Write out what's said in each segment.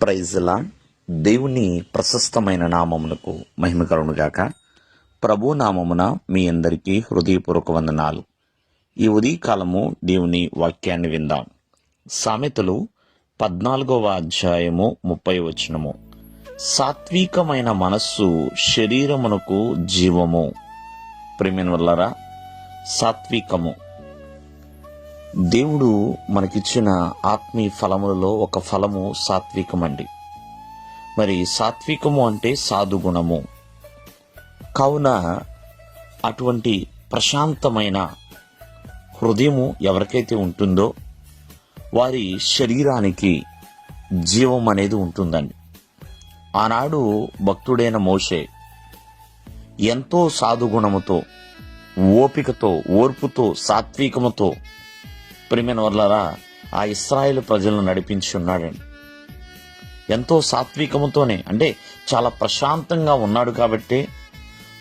ప్రైజ్లా దేవుని ప్రశస్తమైన నామమునకు మహిమ కలుగునుగాక. ప్రభు నామమున మీ అందరికీ హృదయపూర్వక వందనాలు. ఈ ఉదయకాలము దేవుని వాక్యాన్ని విందాం. సామెతలు 14వ అధ్యాయము 30వ వచనము. సాత్వికమైన మనస్సు శరీరమునకు జీవము. ప్రియమైన వాళ్ళారా, సాత్వికము దేవుడు మనకిచ్చిన ఆత్మీయ ఫలములలో ఒక ఫలము సాత్వికమండి. మరి సాత్వికము అంటే సాధుగుణము. కావున అటువంటి ప్రశాంతమైన హృదయము ఎవరికైతే ఉంటుందో వారి శరీరానికి జీవం అనేది ఉంటుందండి. ఆనాడు భక్తుడైన మోషే ఎంతో సాధుగుణముతో, ఓపికతో, ఓర్పుతో, సాత్వికముతో ప్రియమైన వాళ్ళారా ఆ ఇశ్రాయేలు ప్రజలను నడిపించి ఉన్నాడండి. ఎంతో సాత్వికముతోనే, అంటే చాలా ప్రశాంతంగా ఉన్నాడు కాబట్టి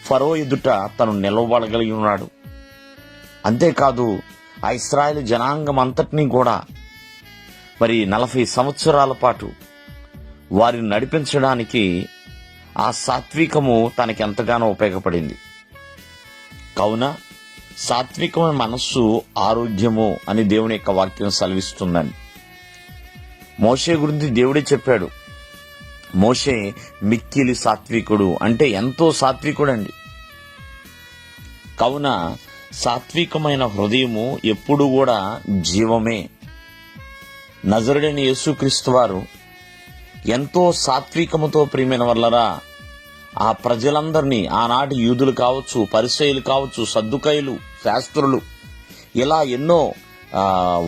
ఫరో ఎదుట తను నిలవబడగలిగి ఉన్నాడు. అంతేకాదు ఆ ఇశ్రాయేలు జనాంగం అంతటినీ కూడా మరి 40 సంవత్సరాల పాటు వారిని నడిపించడానికి ఆ సాత్వికము తనకి ఎంతగానో ఉపయోగపడింది. కావున సాత్వికమైన మనస్సు ఆరోగ్యము అని దేవుని యొక్క వాక్యం సెలవిస్తుందండి. మోషే గురించి దేవుడే చెప్పాడు, మోషే మిక్కిలి సాత్వికుడు, అంటే ఎంతో సాత్వికుడండి. కావున సాత్వికమైన హృదయము ఎప్పుడు కూడా జీవమే. నజరుడైన యేసుక్రీస్తు వారు ఎంతో సాత్వికముతో ప్రియమైన వాళ్ళరా ఆ ప్రజలందరినీ, ఆనాటి యూదులు కావచ్చు, పరిసయ్యులు కావచ్చు, సద్దుకయ్యులు, శాస్త్రులు, ఇలా ఎన్నో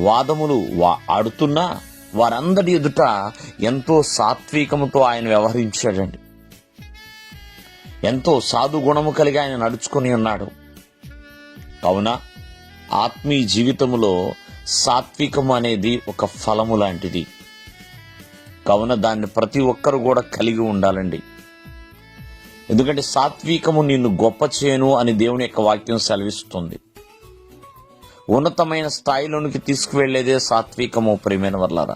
వాదములు ఆడుతున్నా వారందరి ఎదుట ఎంతో సాత్వికముతో ఆయన వ్యవహరించాడండి. ఎంతో సాధు గుణము కలిగి ఆయన నడుచుకుని ఉన్నాడు. కావున ఆత్మీయ జీవితములో సాత్వికము అనేది ఒక ఫలము లాంటిది. కావున దాన్ని ప్రతి ఒక్కరు కూడా కలిగి ఉండాలండి. ఎందుకంటే సాత్వికము నిన్ను గొప్ప చేయను అని దేవుని యొక్క వాక్యం సెలవిస్తుంది. ఉన్నతమైన స్థాయిలోనికి తీసుకువెళ్లేదే సాత్వికము. ప్రియమైన వర్లారా,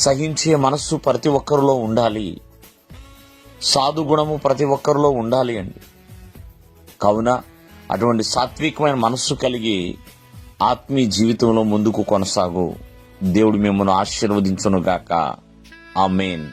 సహించే మనస్సు ప్రతి ఒక్కరిలో ఉండాలి. సాధుగుణము ప్రతి ఒక్కరిలో ఉండాలి అండి. కావున అటువంటి సాత్వికమైన మనస్సు కలిగి ఆత్మీయ జీవితంలో ముందుకు కొనసాగు. దేవుడు మిమ్మల్ని ఆశీర్వదించునుగాక. ఆమేన్.